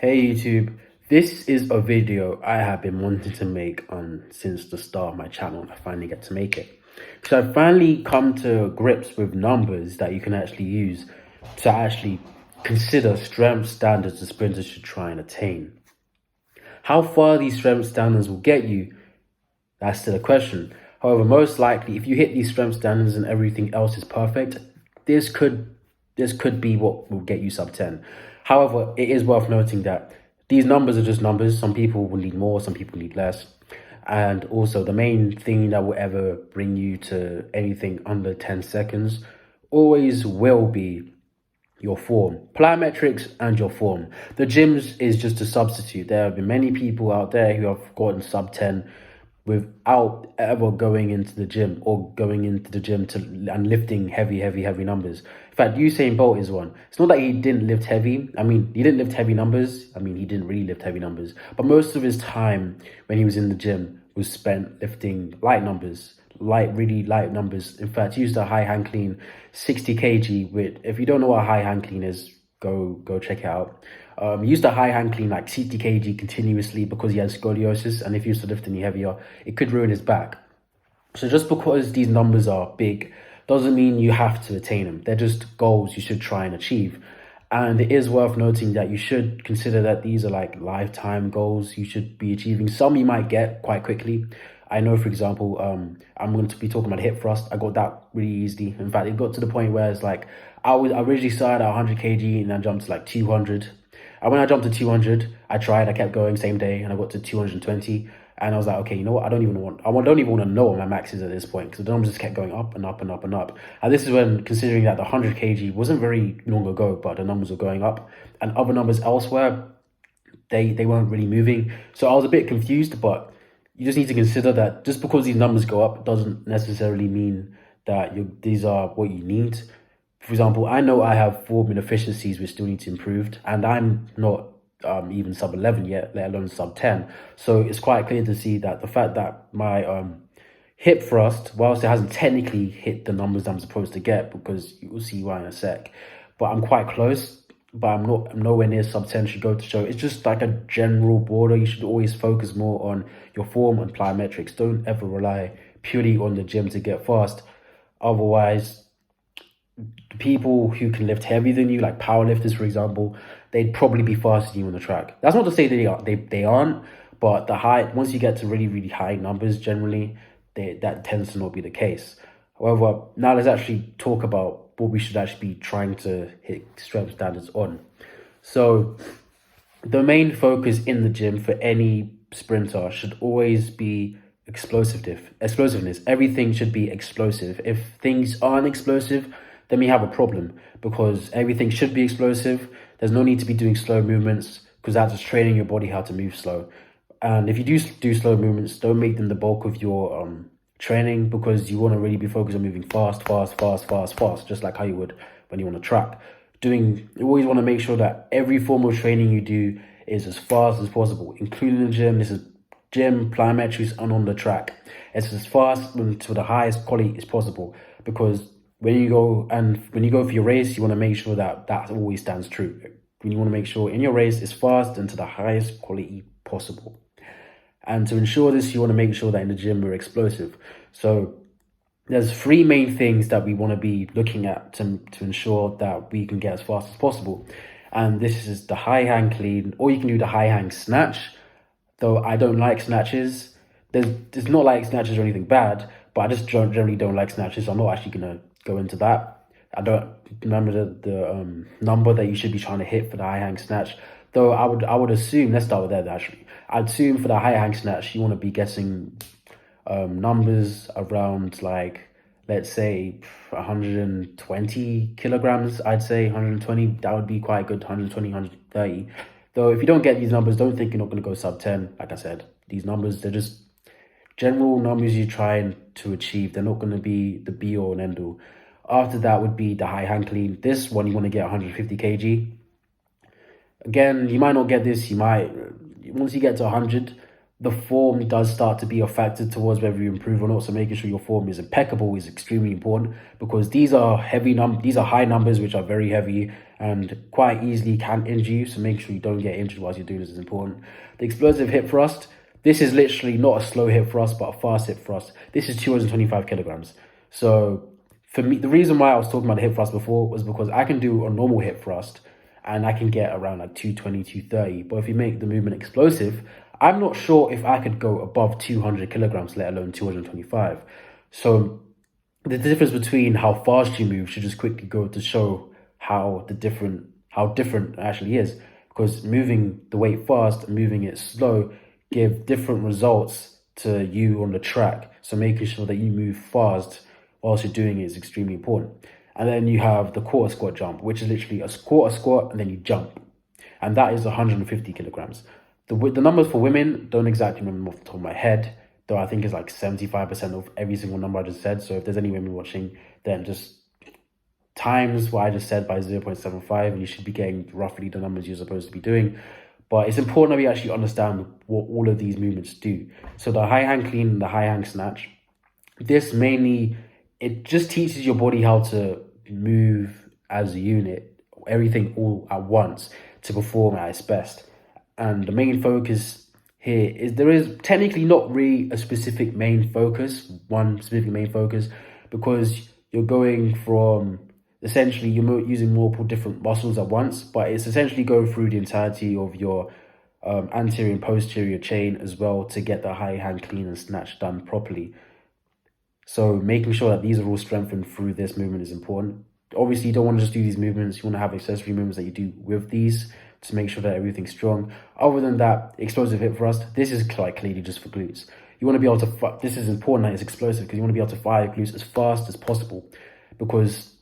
Hey YouTube, this is a video I have been wanting to make since the start of my channel, and I finally get to make it. So I finally come to grips with numbers that you can actually use to actually consider strength standards the sprinters should try and attain. How far these strength standards will get you, that's still a question. However, most likely, if you hit these strength standards and everything else is perfect, this could be what will get you sub 10. However, it is worth noting that these numbers are just numbers. Some people will need more, some people need less. And also, the main thing that will ever bring you to anything under 10 seconds always will be your form, plyometrics and your form. The gyms is just a substitute. There have been many people out there who have gotten sub 10 without ever going into the gym and lifting heavy numbers. In fact, Usain Bolt is one. It's not that he didn't lift heavy. I mean, he didn't lift heavy numbers. I mean, he didn't really lift heavy numbers. But most of his time when he was in the gym was spent lifting really light numbers. In fact, he used a high hang clean 60 kg with, if you don't know what a high hang clean is, go check it out. He used a high hang clean like 60 kg continuously because he had scoliosis, and if he used to lift any heavier, it could ruin his back. So just because these numbers are big doesn't mean you have to attain them. They're just goals you should try and achieve. And it is worth noting that you should consider that these are like lifetime goals you should be achieving. Some you might get quite quickly. I know, for example, I'm going to be talking about hip thrust. I got that really easily. In fact, it got to the point where it's like I originally started at 100 kg and I jumped to like 200. And when I jumped to 200, I kept going same day, and I got to 220. And I was like, okay, you know what? I don't even want to know what my max is at this point, because the numbers just kept going up and up and up and up. And this is when, considering that the 100 kg wasn't very long ago, but the numbers were going up, and other numbers elsewhere, they weren't really moving. So I was a bit confused, but you just need to consider that just because these numbers go up doesn't necessarily mean that these are what you need. For example, I know I have form inefficiencies which still need to improve, and I'm not even sub 11 yet, let alone sub 10. So it's quite clear to see that the fact that my hip thrust, whilst it hasn't technically hit the numbers I'm supposed to get, because you will see why in a sec, but I'm quite close, but I'm nowhere near sub 10 should go to show. It's just like a general border. You should always focus more on your form and plyometrics. Don't ever rely purely on the gym to get fast. Otherwise, people who can lift heavier than you, like powerlifters, for example, they'd probably be faster than you on the track. That's not to say they aren't, but once you get to really high numbers, generally, that tends to not be the case. However, now let's actually talk about what we should actually be trying to hit strength standards on. So the main focus in the gym for any sprinter should always be explosiveness. Everything should be explosive. If things aren't explosive, then we have a problem, because everything should be explosive. There's no need to be doing slow movements, because that's just training your body how to move slow. And if you do slow movements, don't make them the bulk of your training, because you want to really be focused on moving fast, just like how you would when you're on a track. You always want to make sure that every form of training you do is as fast as possible, including the gym. This is gym, plyometrics, and on the track. It's as fast and to the highest quality as possible, because when you go for your race, you want to make sure that always stands true. You want to make sure in your race it's fast and to the highest quality possible. And to ensure this, you want to make sure that in the gym we're explosive. So there's three main things that we want to be looking at to ensure that we can get as fast as possible. And this is the high hang clean, or you can do the high hang snatch. Though I don't like snatches. It's not like snatches or anything bad, but I just generally don't like snatches. So I'm not actually going to go into that. I don't remember the number that you should be trying to hit for the high hang snatch. Though I would assume, let's start with that actually. I'd assume for the high hang snatch, you want to be getting numbers around, like, let's say 120 kilograms. I'd say 120, that would be quite good. 120, 130. Though if you don't get these numbers, don't think you're not going to go sub 10. Like I said, these numbers, they're just general numbers you're trying to achieve. They're not going to be the be all and end all. After that would be the high hang clean. This one, you want to get 150 kg. Again, you might not get this. Once you get to 100, the form does start to be a factor towards whether you improve or not. So making sure your form is impeccable is extremely important, because these are high numbers which are very heavy and quite easily can injure you. So make sure you don't get injured whilst you're doing this is important. The explosive hip thrust. This is literally not a slow hip thrust, but a fast hip thrust. This is 225 kilograms. So for me, the reason why I was talking about the hip thrust before was because I can do a normal hip thrust and I can get around like 220, 230. But if you make the movement explosive, I'm not sure if I could go above 200 kilograms, let alone 225. So the difference between how fast you move should just quickly go to show how different it actually is. Because moving the weight fast and moving it slow give different results to you on the track. So making sure that you move fast whilst you're doing it is extremely important. And then you have the quarter squat jump, which is literally a quarter squat and then you jump. And that is 150 kilograms. The numbers for women, don't exactly remember off the top of my head, though I think it's like 75% of every single number I just said. So if there's any women watching, then just times what I just said by 0.75 and you should be getting roughly the numbers you're supposed to be doing. But it's important that we actually understand what all of these movements do. So the high hang clean and the high hang snatch, this mainly, it just teaches your body how to move as a unit, everything all at once to perform at its best. And the main focus here is there is technically not really a specific main focus, one specific main focus, because you're going from essentially you're using multiple different muscles at once, but it's essentially going through the entirety of your anterior and posterior chain as well to get the high hand clean and snatch done properly. So making sure that these are all strengthened through this movement is important. Obviously, you don't want to just do these movements. You want to have accessory movements that you do with these to make sure that everything's strong. Other than that, explosive hip thrust, this is quite clearly just for glutes. You want to be able to, this is important that it's explosive because you want to be able to fire your glutes as fast as possible, because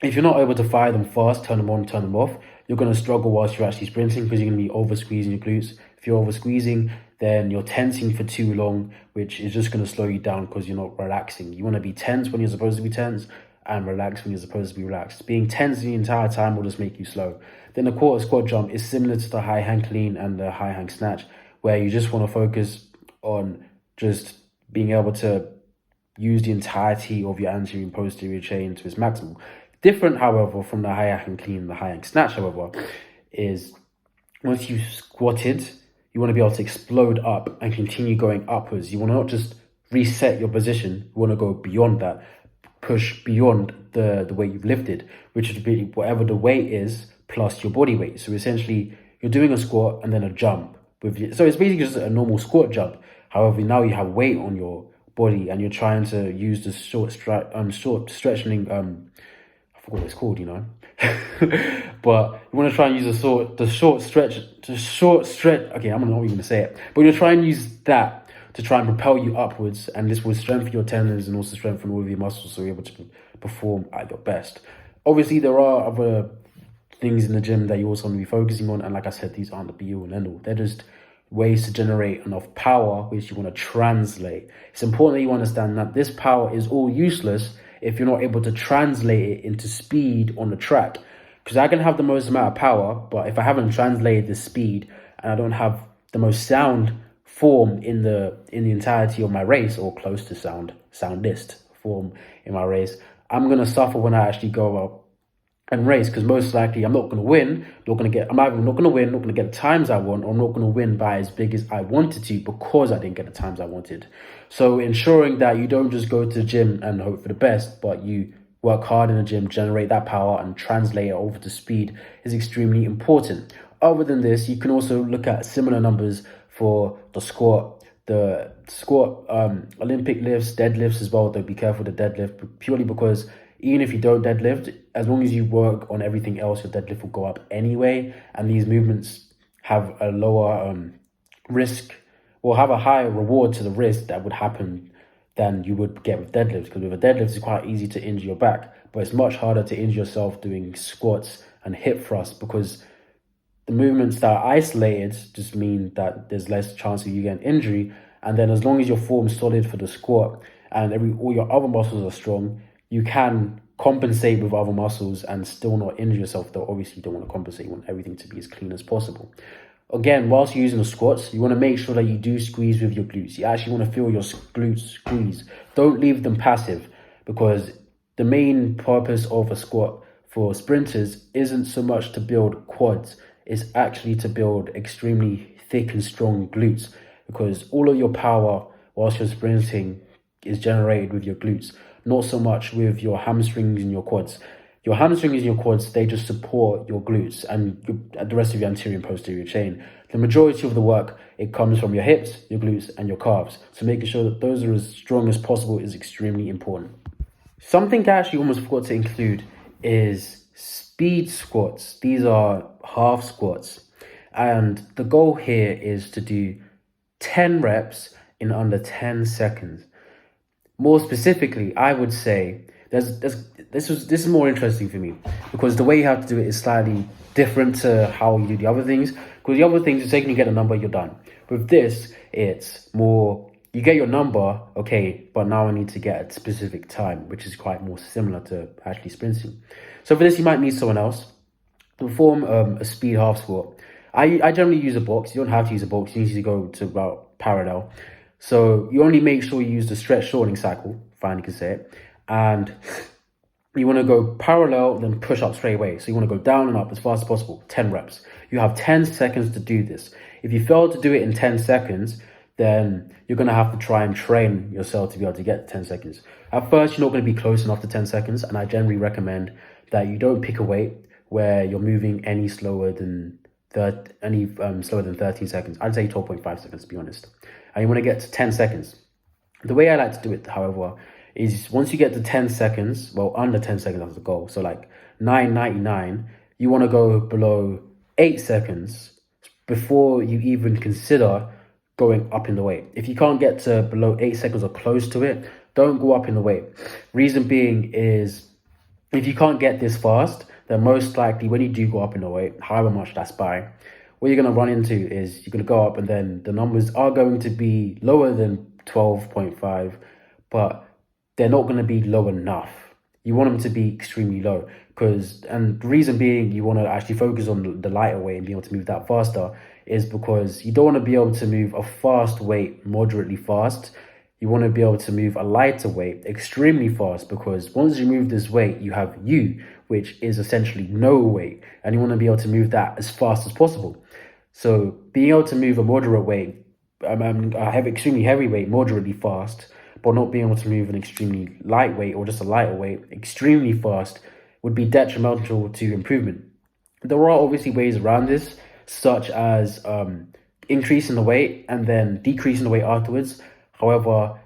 if you're not able to fire them fast, turn them on, turn them off, you're going to struggle whilst you're actually sprinting because you're going to be over squeezing your glutes. If you're over squeezing, then you're tensing for too long, which is just going to slow you down because you're not relaxing. You want to be tense when you're supposed to be tense and relaxed when you're supposed to be relaxed. Being tense the entire time will just make you slow. Then the quarter squat jump is similar to the high hang clean and the high hang snatch, where you just want to focus on just being able to use the entirety of your anterior and posterior chain to its maximal. Different, however, from the high hang clean and the high hang snatch, however, is once you've squatted, you want to be able to explode up and continue going upwards. You want to not just reset your position, you want to go beyond that, push beyond the weight you've lifted, which would be whatever the weight is plus your body weight. So essentially, you're doing a squat and then a jump. So it's basically just a normal squat jump. However, now you have weight on your body and you're trying to use the short stretching, I forgot what it's called, you know. But you want to try and use the short stretch. Okay, I'm not even going to say it. But you're trying to use that to try and propel you upwards, and this will strengthen your tendons and also strengthen all of your muscles so you're able to perform at your best. Obviously, there are other things in the gym that you also want to be focusing on, and like I said, these aren't the be-all and end-all. They're just ways to generate enough power which you want to translate. It's important that you understand that this power is all useless if you're not able to translate it into speed on the track. Because I can have the most amount of power, but if I haven't translated the speed and I don't have the most sound form in the entirety of my race, or close to soundest form in my race, I'm going to suffer when I actually go up and race, because most likely I'm not going to win. I'm either not going to win, not going to get the times I want, or I'm not going to win by as big as I wanted to because I didn't get the times I wanted. So ensuring that you don't just go to the gym and hope for the best, but you work hard in the gym, generate that power and translate it over to speed is extremely important. Other than this, you can also look at similar numbers for the squat, Olympic lifts, deadlifts as well. Though be careful with the deadlift, purely because even if you don't deadlift, as long as you work on everything else, your deadlift will go up anyway. And these movements have a lower risk, or have a higher reward to the risk that would happen than you would get with deadlifts. Because with a deadlift, it's quite easy to injure your back, but it's much harder to injure yourself doing squats and hip thrusts, because the movements that are isolated just mean that there's less chance of you getting injury. And then as long as your form's solid for the squat and all your other muscles are strong, you can compensate with other muscles and still not injure yourself, though obviously you don't want to compensate. You want everything to be as clean as possible. Again, whilst you're using the squats, you want to make sure that you do squeeze with your glutes. You actually want to feel your glutes squeeze. Don't leave them passive, because the main purpose of a squat for sprinters isn't so much to build quads, it's actually to build extremely thick and strong glutes, because all of your power whilst you're sprinting is generated with your glutes, not so much with your hamstrings and your quads. Your hamstrings and your quads, they just support your glutes and the rest of your anterior and posterior chain. The majority of the work, it comes from your hips, your glutes, and your calves. So making sure that those are as strong as possible is extremely important. Something I actually almost forgot to include is speed squats. These are half squats. And the goal here is to do 10 reps in under 10 seconds. More specifically, I would say this is more interesting for me, because the way you have to do it is slightly different to how you do the other things. Because the other things, the second you get a number, you're done. With this, it's more, you get your number, okay, but now I need to get a specific time, which is quite more similar to actually sprinting. So for this, you might need someone else to perform a speed half squat. I generally use a box. You don't have to use a box. You need to go to about parallel. So you only make sure you use the stretch shortening cycle, finally can say it, and you want to go parallel, then push up straight away. So you want to go down and up as fast as possible, 10 reps. You have 10 seconds to do this. If you fail to do it in 10 seconds, then you're going to have to try and train yourself to be able to get 10 seconds. At first, you're not going to be close enough to 10 seconds, and I generally recommend that you don't pick a weight where you're moving any slower than 13 seconds. I'd say 12.5 seconds, to be honest. And you want to get to 10 seconds. The way I like to do it, however, is once you get to 10 seconds, well, under 10 seconds, that's the goal. So like 9.99, you want to go below 8 seconds before you even consider going up in the weight. If you can't get to below 8 seconds or close to it, don't go up in the weight. Reason being is, if you can't get this fast, then most likely when you do go up in the weight, however much that's by, what you're going to run into is you're going to go up and then the numbers are going to be lower than 12.5, but they're not going to be low enough. You want them to be extremely low, and the reason being you want to actually focus on the lighter weight and be able to move that faster is because you don't want to be able to move a fast weight moderately fast. You want to be able to move a lighter weight extremely fast, because once you move this weight, you have U, which is essentially no weight, and you want to be able to move that as fast as possible. So being able to move a moderate weight, extremely heavy weight moderately fast, but not being able to move an extremely lightweight or just a lighter weight extremely fast would be detrimental to improvement. There are obviously ways around this, such as increasing the weight and then decreasing the weight afterwards. However,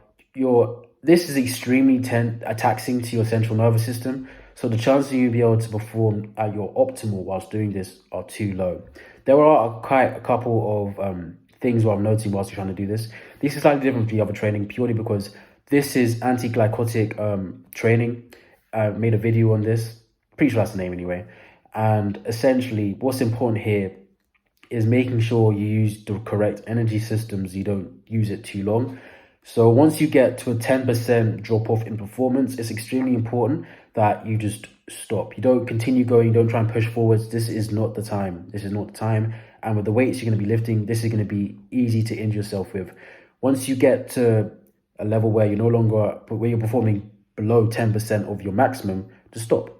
this is extremely taxing to your central nervous system, so the chances of you be able to perform at your optimal whilst doing this are too low. There are quite a couple of things what I'm noticing whilst you're trying to do this. This is slightly different from the other training, purely because this is anti-glycotic training. I made a video on this, pretty sure that's the name anyway. And essentially, what's important here is making sure you use the correct energy systems. You don't use it too long. So once you get to a 10% drop off in performance, it's extremely important that you just stop. You don't continue going, you don't try and push forwards. This is not the time. This is not the time. And with the weights you're going to be lifting, this is going to be easy to injure yourself with. Once you get to a level where where you're performing below 10% of your maximum, just stop.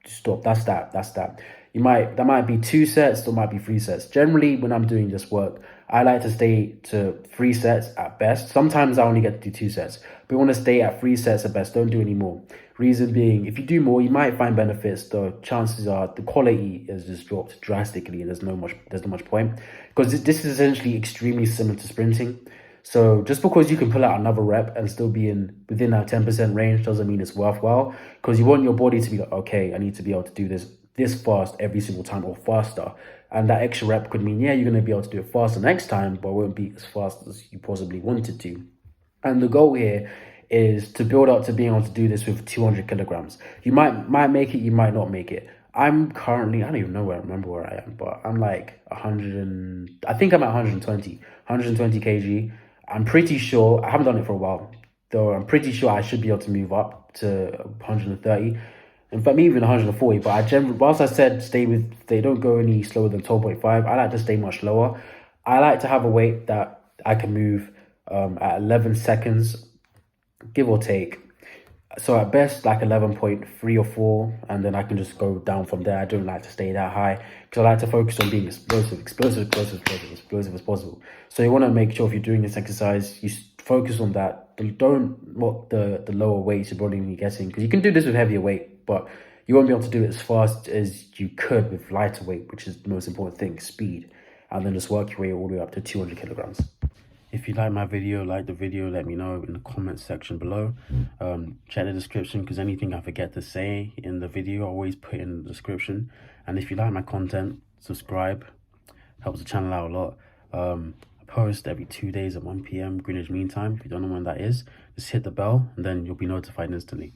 Just stop. That's that. That might be 2 sets, or might be 3 sets. Generally, when I'm doing this work, I like to stay to 3 sets at best. Sometimes I only get to do 2 sets, but you want to stay at 3 sets at best. Don't do any more. Reason being, if you do more, you might find benefits. The chances are the quality has just dropped drastically, and there's not much point, because this is essentially extremely similar to sprinting. So just because you can pull out another rep and still be within that 10% range doesn't mean it's worthwhile, because you want your body to be like, okay, I need to be able to do this fast every single time, or faster. And that extra rep could mean, yeah, you're going to be able to do it faster next time, but it won't be as fast as you possibly wanted to. And the goal here is to build up to being able to do this with 200 kilograms. You might make it, you might not make it. I'm currently, I don't even remember where I am, but I'm like 100, I think I'm at 120 kg. I'm pretty sure, I haven't done it for a while, though I'm pretty sure I should be able to move up to 130. In fact, maybe even 140. But I generally, whilst I said they don't go any slower than 12.5, I like to stay much lower. I like to have a weight that I can move at 11 seconds, give or take. So at best, like 11.3 or 4, and then I can just go down from there. I don't like to stay that high because I like to focus on being explosive as possible. So you want to make sure if you're doing this exercise, you focus on that. Don't what the lower weights you're probably getting, because you can do this with heavier weight, but you won't be able to do it as fast as you could with lighter weight, which is the most important thing, speed. And then just work your way all the way up to 200 kilograms. If you like my video, like the video, let me know in the comments section below. Check the description, because anything I forget to say in the video, I always put in the description. And if you like my content, subscribe. Helps the channel out a lot. I post every 2 days at 1 p.m. Greenwich Mean Time. If you don't know when that is, just hit the bell and then you'll be notified instantly.